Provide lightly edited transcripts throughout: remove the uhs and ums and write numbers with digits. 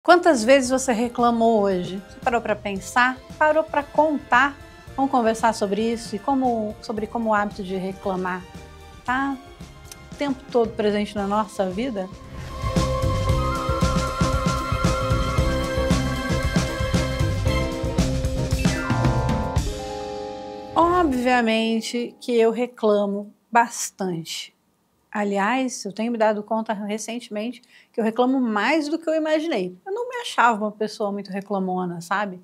Quantas vezes você reclamou hoje? Você parou para pensar? Parou para contar? Vamos conversar sobre isso e sobre como o hábito de reclamar tá o tempo todo presente na nossa vida? Obviamente que eu reclamo bastante. Aliás, eu tenho me dado conta recentemente que eu reclamo mais do que eu imaginei. Eu não me achava uma pessoa muito reclamona, sabe?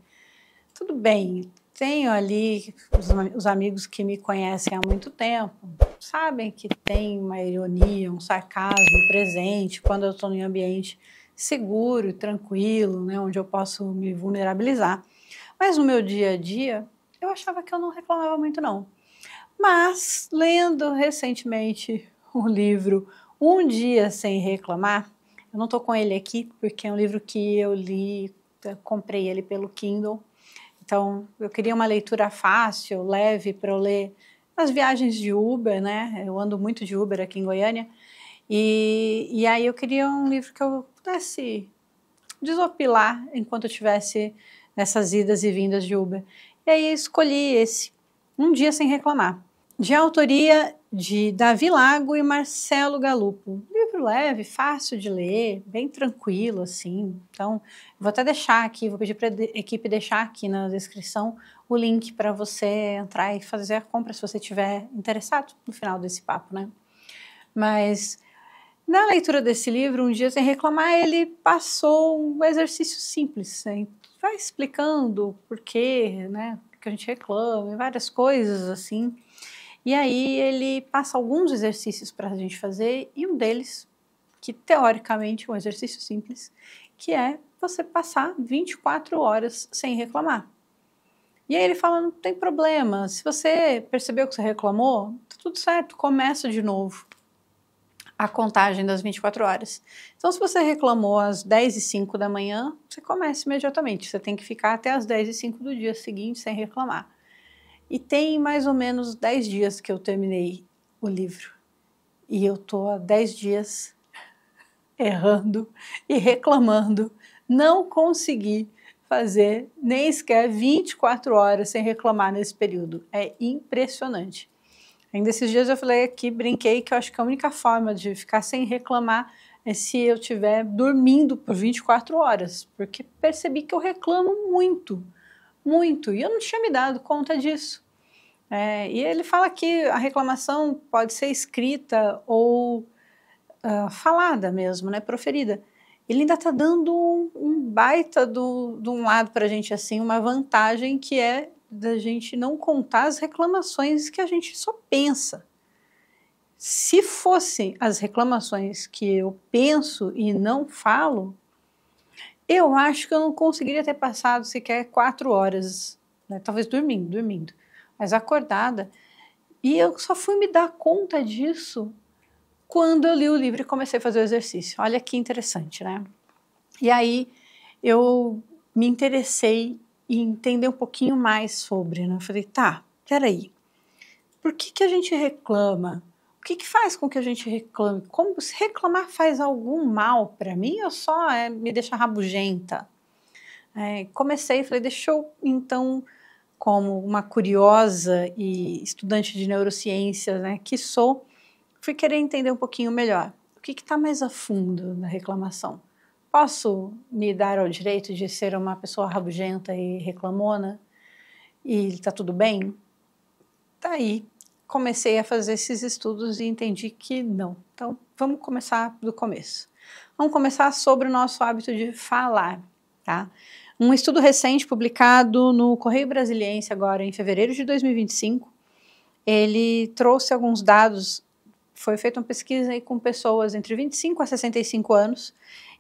Tudo bem, tenho ali os amigos que me conhecem há muito tempo, sabem que tem uma ironia, um sarcasmo presente quando eu estou em um ambiente seguro e tranquilo, né, onde eu posso me vulnerabilizar. Mas no meu dia a dia, eu achava que eu não reclamava muito não. Mas, lendo recentemente o livro Um Dia Sem Reclamar, eu não estou com ele aqui porque é um livro que eu li, eu comprei ele pelo Kindle. Então, eu queria uma leitura fácil, leve, para eu ler nas viagens de Uber, né? Eu ando muito de Uber aqui em Goiânia. E aí eu queria um livro que eu pudesse desopilar enquanto eu estivesse nessas idas e vindas de Uber. E aí escolhi esse, Um Dia Sem Reclamar, de autoria de Davi Lago e Marcelo Galupo. Livro leve, fácil de ler, bem tranquilo, assim. Então, vou até deixar aqui, vou pedir para a equipe deixar aqui na descrição o link para você entrar e fazer a compra se você estiver interessado no final desse papo, né? Mas na leitura desse livro, Um Dia Sem Reclamar, ele passou um exercício simples, né? Vai explicando por quê, né, que a gente reclama, várias coisas assim. E aí ele passa alguns exercícios para a gente fazer, e um deles, que teoricamente é um exercício simples, que é você passar 24 horas sem reclamar. E aí ele fala, não tem problema, se você percebeu que você reclamou, tá tudo certo, começa de novo a contagem das 24 horas. Então, se você reclamou às 10h05 da manhã, você começa imediatamente. Você tem que ficar até às 10h05 do dia seguinte sem reclamar. E tem mais ou menos 10 dias que eu terminei o livro. E eu tô há 10 dias errando e reclamando. Não consegui fazer nem sequer 24 horas sem reclamar nesse período. É impressionante. Ainda esses dias eu falei aqui, brinquei, que eu acho que a única forma de ficar sem reclamar é se eu estiver dormindo por 24 horas, porque percebi que eu reclamo muito, muito, e eu não tinha me dado conta disso. E ele fala que a reclamação pode ser escrita ou falada mesmo, né, proferida. Ele ainda está dando um baita de um lado para a gente, assim, uma vantagem que é da gente não contar as reclamações que a gente só pensa. Se fossem as reclamações que eu penso e não falo, eu acho que eu não conseguiria ter passado sequer 4 horas, né? Talvez dormindo, mas acordada. E eu só fui me dar conta disso quando eu li o livro e comecei a fazer o exercício. Olha que interessante, né? E aí eu me interessei em entender um pouquinho mais sobre, né? Eu falei, tá, peraí, por que a gente reclama? O que faz com que a gente reclame? Como se reclamar faz algum mal para mim ou só me deixa rabugenta? Comecei, falei, deixa eu então, como uma curiosa e estudante de neurociências, né, que sou, fui querer entender um pouquinho melhor. O que está mais a fundo na reclamação? Posso me dar ao direito de ser uma pessoa rabugenta e reclamona e está tudo bem? Daí comecei a fazer esses estudos e entendi que não. Então vamos começar do começo. Vamos começar sobre o nosso hábito de falar, tá? Um estudo recente publicado no Correio Brasiliense agora em fevereiro de 2025, ele trouxe alguns dados. Foi feita uma pesquisa aí com pessoas entre 25 a 65 anos,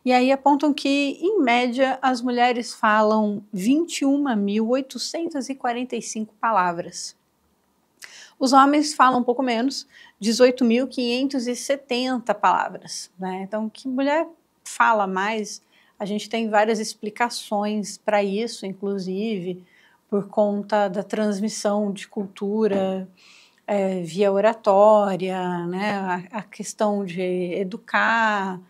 e aí apontam que, em média, as mulheres falam 21.845 palavras. Os homens falam um pouco menos, 18.570 palavras, né? Então, que mulher fala mais? A gente tem várias explicações para isso, inclusive por conta da transmissão de cultura via oratória, né? A questão de educar,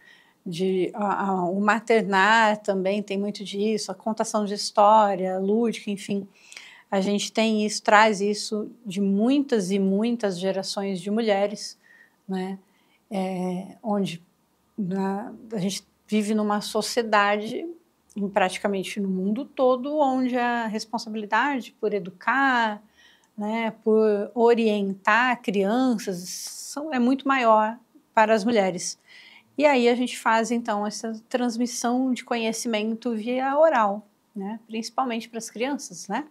O maternar também tem muito disso, a contação de história, lúdica, enfim. A gente tem isso, traz isso de muitas e muitas gerações de mulheres, né? Onde a gente vive numa sociedade, praticamente no mundo todo, onde a responsabilidade por educar, né, por orientar crianças é muito maior para as mulheres. E aí a gente faz, então, essa transmissão de conhecimento via oral, né, principalmente para as crianças, né,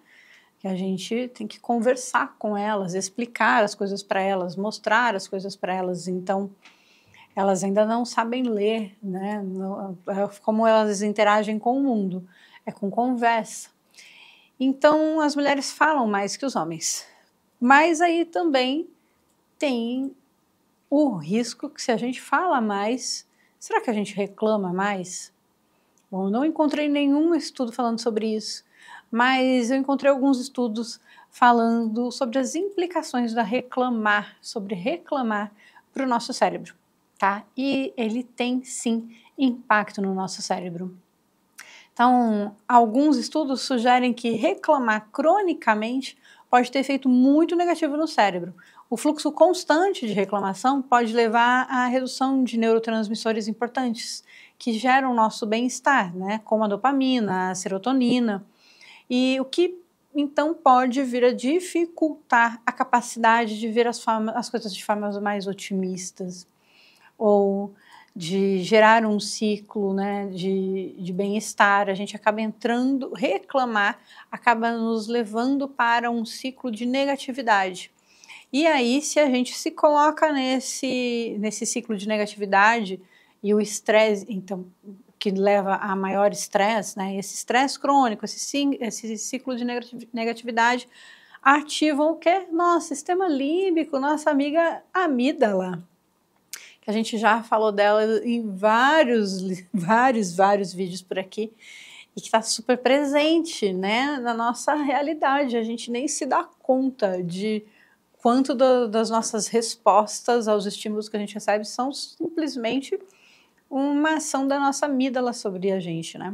que a gente tem que conversar com elas, explicar as coisas para elas, mostrar as coisas para elas. Então, elas ainda não sabem ler, né, como elas interagem com o mundo, é com conversa. Então, as mulheres falam mais que os homens. Mas aí também tem o risco que se a gente fala mais, será que a gente reclama mais? Bom, eu não encontrei nenhum estudo falando sobre isso, mas eu encontrei alguns estudos falando sobre as implicações sobre reclamar para o nosso cérebro, tá? E ele tem sim impacto no nosso cérebro. Então, alguns estudos sugerem que reclamar cronicamente pode ter efeito muito negativo no cérebro. O fluxo constante de reclamação pode levar à redução de neurotransmissores importantes que geram o nosso bem-estar, né? Como a dopamina, a serotonina, e o que então pode vir a dificultar a capacidade de ver as coisas de formas mais otimistas, ou de gerar um ciclo, né, de bem-estar. A gente acaba reclamar acaba nos levando para um ciclo de negatividade. E aí, se a gente se coloca nesse ciclo de negatividade e o estresse, então, que leva a maior estresse, né, esse estresse crônico, esse ciclo de negatividade, ativam o quê? Nosso sistema límbico, nossa amiga amígdala, que a gente já falou dela em vários vídeos por aqui, e que está super presente, né, na nossa realidade. A gente nem se dá conta de quanto das nossas respostas aos estímulos que a gente recebe são simplesmente uma ação da nossa amígdala sobre a gente, né?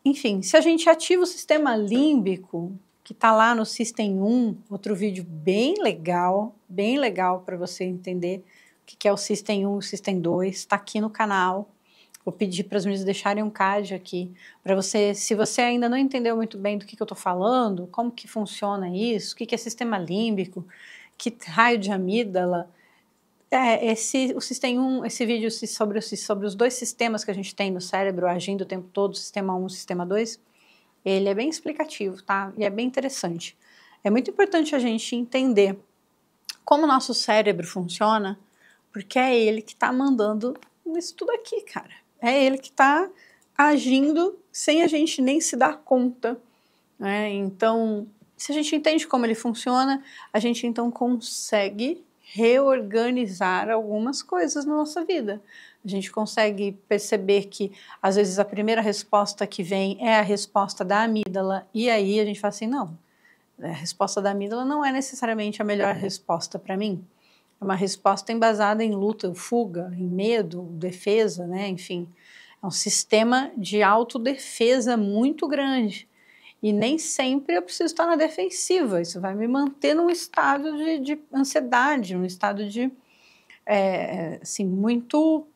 Enfim, se a gente ativa o sistema límbico, que está lá no System 1, outro vídeo bem legal para você entender o que é o System 1 e o System 2, está aqui no canal. Vou pedir para as meninas deixarem um card aqui, para você, se você ainda não entendeu muito bem do que eu estou falando, como que funciona isso, o que é sistema límbico, que raio de amígdala, o System 1, esse vídeo sobre os dois sistemas que a gente tem no cérebro agindo o tempo todo, Sistema 1 e Sistema 2, ele é bem explicativo, tá? E é bem interessante. É muito importante a gente entender como o nosso cérebro funciona, porque é ele que está mandando isso tudo aqui, cara. É ele que está agindo sem a gente nem se dar conta, né? Então, se a gente entende como ele funciona, a gente então consegue reorganizar algumas coisas na nossa vida. A gente consegue perceber que, às vezes, a primeira resposta que vem é a resposta da amígdala, e aí a gente fala assim, não, a resposta da amígdala não é necessariamente a melhor resposta para mim. É uma resposta embasada em luta, fuga, em medo, defesa, né? Enfim, é um sistema de autodefesa muito grande. E nem sempre eu preciso estar na defensiva. Isso vai me manter num estado de ansiedade, num estado de, assim, muito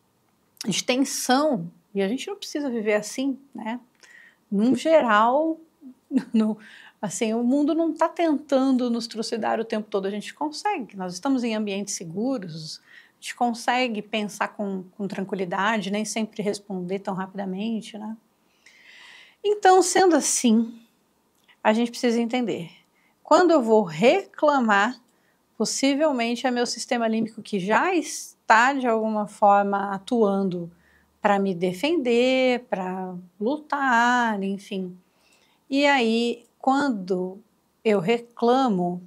de tensão. E a gente não precisa viver assim, né? Num geral, assim, o mundo não está tentando nos trucidar o tempo todo, a gente consegue, nós estamos em ambientes seguros, a gente consegue pensar com tranquilidade, nem sempre responder tão rapidamente, né? Então, sendo assim, a gente precisa entender, quando eu vou reclamar, possivelmente é meu sistema límbico que já está, de alguma forma, atuando para me defender, para lutar, enfim. E aí, quando eu reclamo,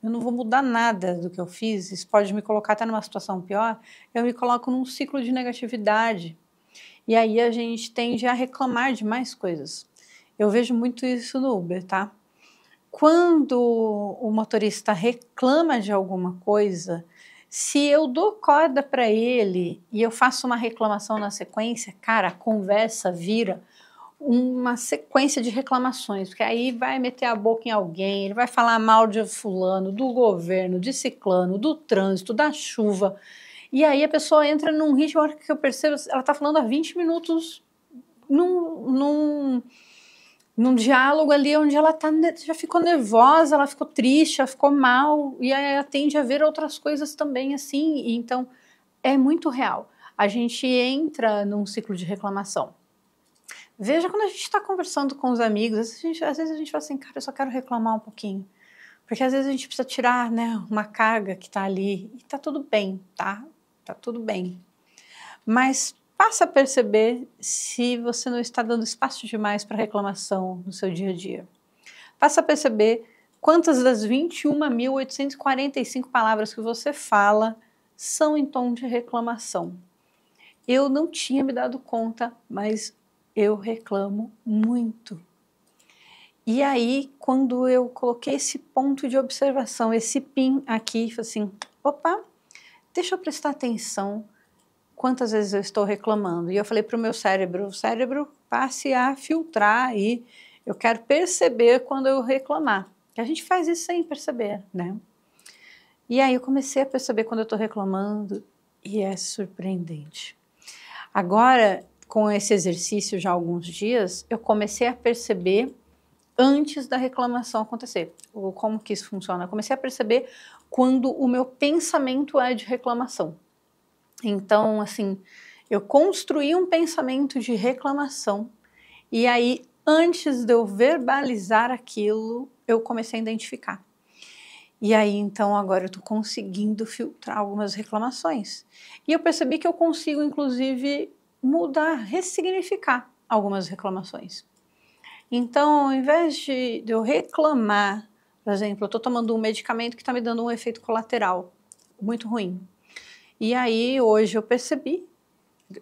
eu não vou mudar nada do que eu fiz, isso pode me colocar até numa situação pior, eu me coloco num ciclo de negatividade. E aí a gente tende a reclamar de mais coisas. Eu vejo muito isso no Uber, tá? Quando o motorista reclama de alguma coisa, Se eu dou corda para ele e eu faço uma reclamação na sequência, cara, a conversa vira uma sequência de reclamações, porque aí vai meter a boca em alguém, ele vai falar mal de fulano, do governo, de ciclano, do trânsito, da chuva, e aí a pessoa entra num ritmo, a hora que eu percebo, ela está falando há 20 minutos num diálogo ali onde ela já ficou nervosa, ela ficou triste, ela ficou mal, e aí ela tende a ver outras coisas também assim, e então é muito real. A gente entra num ciclo de reclamação. Veja quando a gente está conversando com os amigos, às vezes a gente fala assim, cara, eu só quero reclamar um pouquinho. Porque às vezes a gente precisa tirar, né, uma carga que está ali, e tá tudo bem, tá? Tá tudo bem. Mas passa a perceber se você não está dando espaço demais para reclamação no seu dia a dia. Passa a perceber quantas das 21.845 palavras que você fala são em tom de reclamação. Eu não tinha me dado conta, mas eu reclamo muito. E aí, quando eu coloquei esse ponto de observação, esse pin aqui, assim, opa, deixa eu prestar atenção quantas vezes eu estou reclamando. E eu falei para o meu cérebro, passe a filtrar aí, eu quero perceber quando eu reclamar. Que a gente faz isso sem perceber, né? E aí eu comecei a perceber quando eu estou reclamando e é surpreendente. Agora, com esse exercício já há alguns dias, eu comecei a perceber antes da reclamação acontecer. Ou como que isso funciona? Eu comecei a perceber quando o meu pensamento é de reclamação. Então, assim, eu construí um pensamento de reclamação e aí, antes de eu verbalizar aquilo, eu comecei a identificar. E aí, então, agora eu estou conseguindo filtrar algumas reclamações. E eu percebi que eu consigo, inclusive, mudar, ressignificar algumas reclamações. Então, ao invés de eu reclamar, por exemplo, eu estou tomando um medicamento que está me dando um efeito colateral muito ruim. E aí, hoje eu percebi,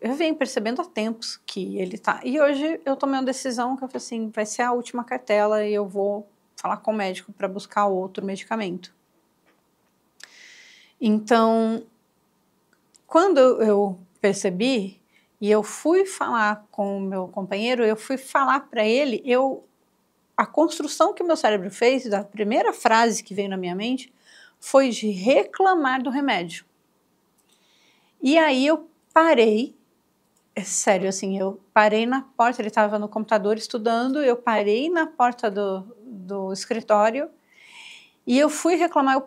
eu venho percebendo há tempos que ele está. E hoje eu tomei uma decisão que eu falei assim, vai ser a última cartela e eu vou falar com o médico para buscar outro medicamento. Então, quando eu percebi e eu fui falar com o meu companheiro, eu fui falar para ele, a construção que o meu cérebro fez, da primeira frase que veio na minha mente, foi de reclamar do remédio. E aí eu parei, é sério, assim, eu parei na porta, ele estava no computador estudando, eu parei na porta do escritório e eu fui reclamar,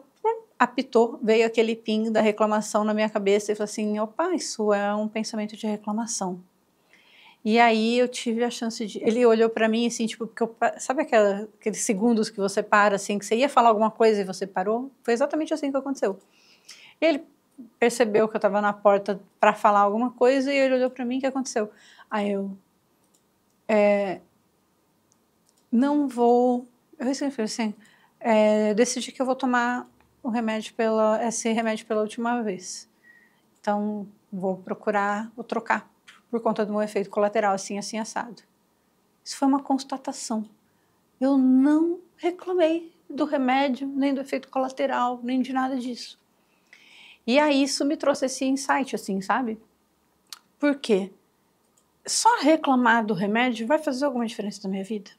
apitou, veio aquele ping da reclamação na minha cabeça e falei assim, opa, isso é um pensamento de reclamação. E aí eu tive a chance de... Ele olhou para mim assim, tipo, porque sabe aqueles segundos que você para, assim, que você ia falar alguma coisa e você parou? Foi exatamente assim que aconteceu. E ele percebeu que eu estava na porta para falar alguma coisa e ele olhou para mim, o que aconteceu? Aí eu... não vou... Eu falei assim, decidi que eu vou tomar esse remédio pela última vez. Então, vou trocar por conta de um efeito colateral, assim, assado. Isso foi uma constatação. Eu não reclamei do remédio, nem do efeito colateral, nem de nada disso. E aí isso me trouxe esse insight, assim, sabe? Por quê? Só reclamar do remédio vai fazer alguma diferença na minha vida?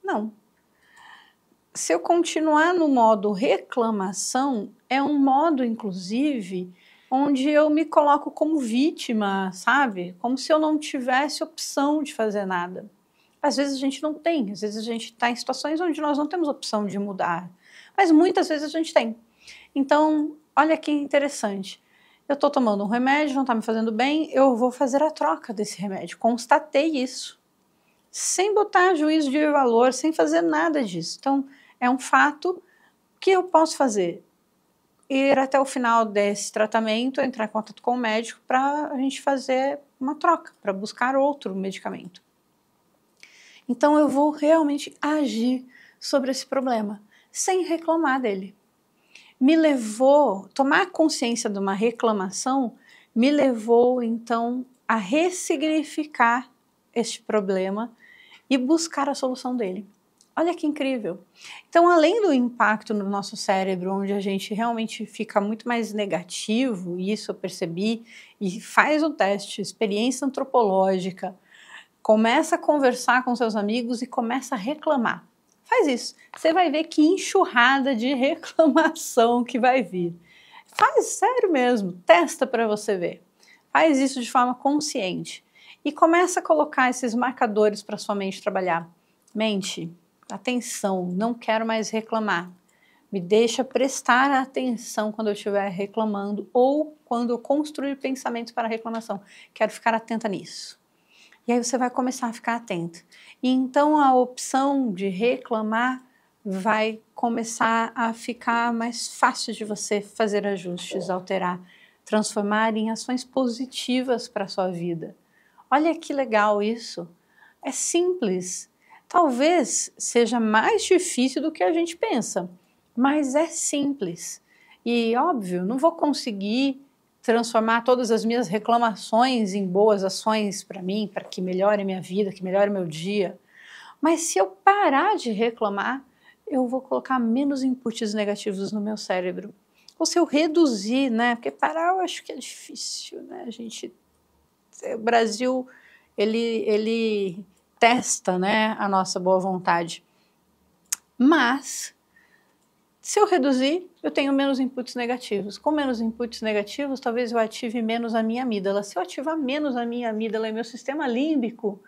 Não. Se eu continuar no modo reclamação, é um modo, inclusive, onde eu me coloco como vítima, sabe? Como se eu não tivesse opção de fazer nada. Às vezes a gente não tem, às vezes a gente está em situações onde nós não temos opção de mudar, mas muitas vezes a gente tem. Então, olha que interessante. Eu estou tomando um remédio, não está me fazendo bem, eu vou fazer a troca desse remédio. Constatei isso. Sem botar juízo de valor, sem fazer nada disso. Então, é um fato que eu posso fazer. Ir até o final desse tratamento, entrar em contato com o médico para a gente fazer uma troca, para buscar outro medicamento. Então, eu vou realmente agir sobre esse problema, sem reclamar dele. Tomar consciência de uma reclamação, me levou, então, a ressignificar este problema e buscar a solução dele. Olha que incrível! Então, além do impacto no nosso cérebro, onde a gente realmente fica muito mais negativo, e isso eu percebi, e faz o teste, experiência antropológica, começa a conversar com seus amigos e começa a reclamar. Faz isso, você vai ver que enxurrada de reclamação que vai vir. Faz, sério mesmo, testa para você ver. Faz isso de forma consciente e começa a colocar esses marcadores para sua mente trabalhar. Mente, atenção, não quero mais reclamar. Me deixa prestar atenção quando eu estiver reclamando ou quando eu construir pensamentos para reclamação. Quero ficar atenta nisso. E aí você vai começar a ficar atento. E então a opção de reclamar vai começar a ficar mais fácil de você fazer ajustes, alterar, transformar em ações positivas para a sua vida. Olha que legal isso. É simples. Talvez seja mais difícil do que a gente pensa, mas é simples. E, óbvio, não vou conseguir transformar todas as minhas reclamações em boas ações para mim, para que melhore minha vida, que melhore meu dia. Mas se eu parar de reclamar, eu vou colocar menos inputs negativos no meu cérebro. Ou se eu reduzir, né? Porque parar eu acho que é difícil, né? O Brasil, ele testa, né, a nossa boa vontade. Mas, se eu reduzir, eu tenho menos inputs negativos. Com menos inputs negativos, talvez eu ative menos a minha amígdala. Se eu ativar menos a minha amígdala e meu sistema límbico,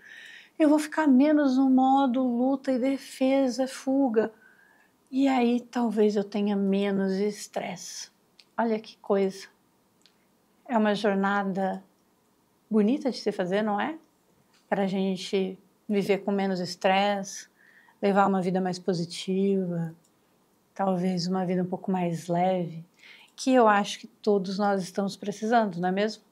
eu vou ficar menos no modo luta e defesa, fuga. E aí talvez eu tenha menos estresse. Olha que coisa. É uma jornada bonita de se fazer, não é? Para a gente viver com menos estresse, levar uma vida mais positiva, talvez uma vida um pouco mais leve, que eu acho que todos nós estamos precisando, não é mesmo?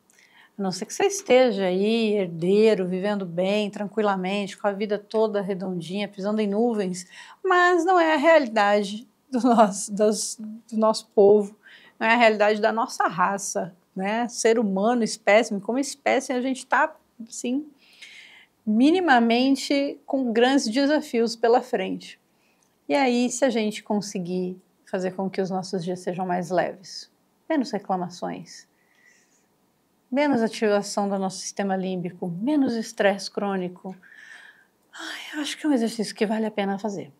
A não ser que você esteja aí, herdeiro, vivendo bem, tranquilamente, com a vida toda redondinha, pisando em nuvens, mas não é a realidade do nosso povo, não é a realidade da nossa raça, né? Ser humano, espécime, como espécie, a gente está, assim, minimamente com grandes desafios pela frente. E aí, se a gente conseguir fazer com que os nossos dias sejam mais leves, menos reclamações, menos ativação do nosso sistema límbico, menos estresse crônico, acho que é um exercício que vale a pena fazer.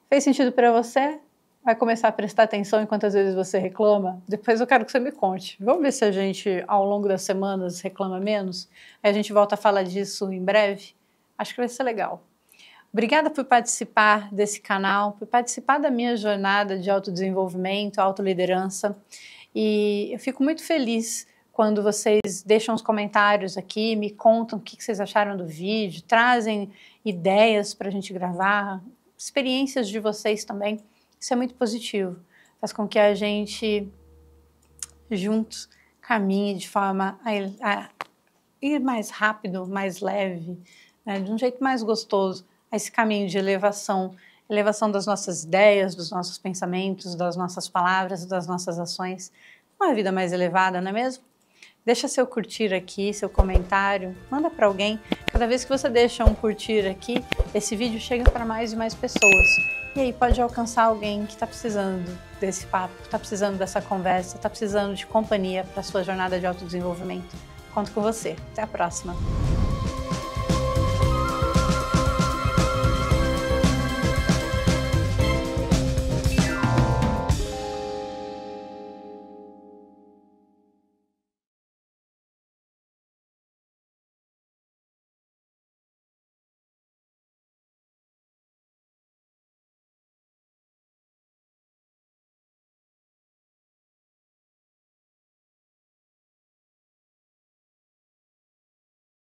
Fez sentido para você? Vai começar a prestar atenção em quantas vezes você reclama? Depois eu quero que você me conte. Vamos ver se a gente, ao longo das semanas, reclama menos? Aí a gente volta a falar disso em breve? Acho que vai ser legal. Obrigada por participar desse canal, por participar da minha jornada de autodesenvolvimento, autoliderança. E eu fico muito feliz quando vocês deixam os comentários aqui, me contam o que vocês acharam do vídeo, trazem ideias para a gente gravar, experiências de vocês também. Isso é muito positivo, faz com que a gente, juntos, caminhe de forma a ir mais rápido, mais leve, né, de um jeito mais gostoso, a esse caminho de elevação das nossas ideias, dos nossos pensamentos, das nossas palavras, das nossas ações. Uma vida mais elevada, não é mesmo? Deixa seu curtir aqui, seu comentário, manda para alguém. Cada vez que você deixa um curtir aqui, esse vídeo chega para mais e mais pessoas. E aí pode alcançar alguém que está precisando desse papo, está precisando dessa conversa, está precisando de companhia para a sua jornada de autodesenvolvimento. Conto com você. Até a próxima.